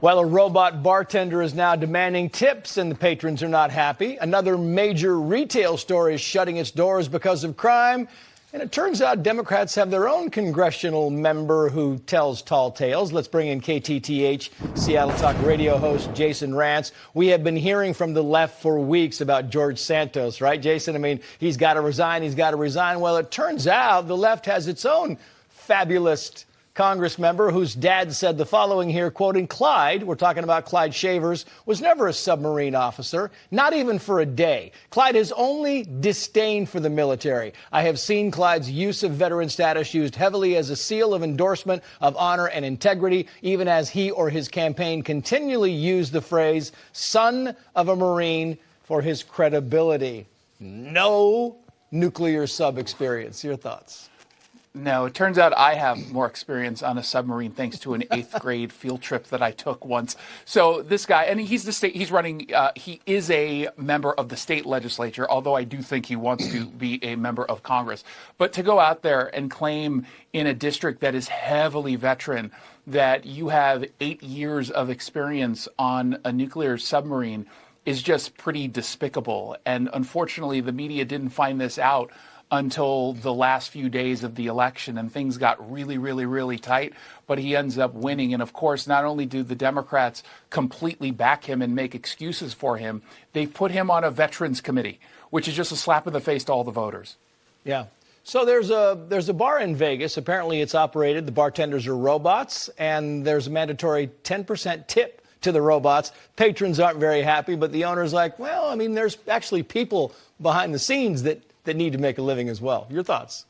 Well, a robot bartender is now demanding tips and the patrons are not happy. Another major retail store is shutting its doors because of crime. And it turns out Democrats have their own congressional member who tells tall tales. Let's bring in KTTH Seattle Talk radio host Jason Rantz. We have been hearing from the left for weeks about George Santos, right, Jason? I mean, he's got to resign. He's got to resign. Well, it turns out the left has its own fabulous Congress member whose dad said the following here, quoting Clyde, we're talking about Clyde Shavers, was never a submarine officer, not even for a day. Clyde has only disdain for the military. I have seen Clyde's use of veteran status used heavily as a seal of endorsement of honor and integrity, even as he or his campaign continually used the phrase, son of a Marine, for his credibility. No nuclear sub experience. Your thoughts? No, it turns out I have more experience on a submarine thanks to an 8th grade field trip that I took once. So this guy, and he is a member of the state legislature, although I do think he wants to be a member of Congress. But to go out there and claim in a district that is heavily veteran that you have 8 years of experience on a nuclear submarine is just pretty despicable. And unfortunately, the media didn't find this out until the last few days of the election, and things got really, really, really tight, but he ends up winning. And of course, not only do the Democrats completely back him and make excuses for him, they put him on a veterans committee, which is just a slap in the face to all the voters. Yeah. So there's a bar in Vegas. Apparently it's operated. The bartenders are robots, and there's a mandatory 10% tip to the robots. Patrons aren't very happy, but the owner's like, well, I mean, there's actually people behind the scenes that need to make a living as well. Your thoughts?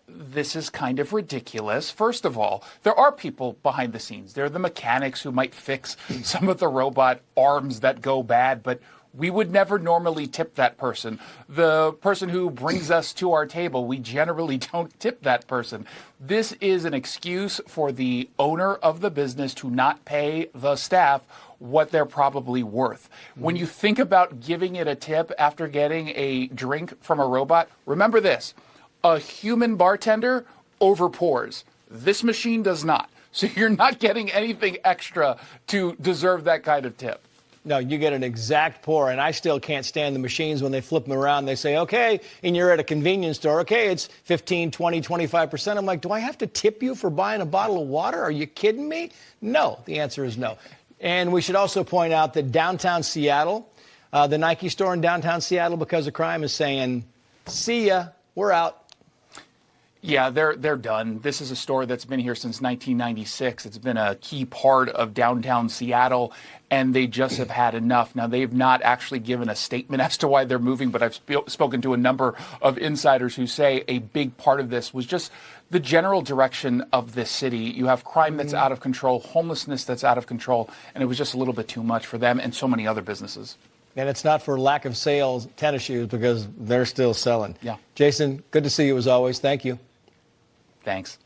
This is kind of ridiculous. First of all, there are people behind the scenes. There are the mechanics who might fix some of the robot arms that go bad, but we would never normally tip that person. The person who brings us to our table, we generally don't tip that person. This is an excuse for the owner of the business to not pay the staff what they're probably worth. When you think about giving it a tip after getting a drink from a robot, remember this: a human bartender overpours. This machine does not. So you're not getting anything extra to deserve that kind of tip. No, you get an exact pour, and I still can't stand the machines when they flip them around. They say, okay, and you're at a convenience store, okay, it's 15, 20, 25%. I'm like, do I have to tip you for buying a bottle of water? Are you kidding me? No, the answer is no. And we should also point out that downtown Seattle, the Nike store in downtown Seattle, because of crime, is saying, see ya, we're out. Yeah, they're done. This is a store that's been here since 1996. It's been a key part of downtown Seattle, and they just have had enough. Now, they've not actually given a statement as to why they're moving, but I've spoken to a number of insiders who say a big part of this was just the general direction of this city. You have crime that's out of control, homelessness that's out of control, and it was just a little bit too much for them and so many other businesses. And it's not for lack of sales, tennis shoes, because they're still selling. Yeah. Jason, good to see you as always. Thank you. Thanks.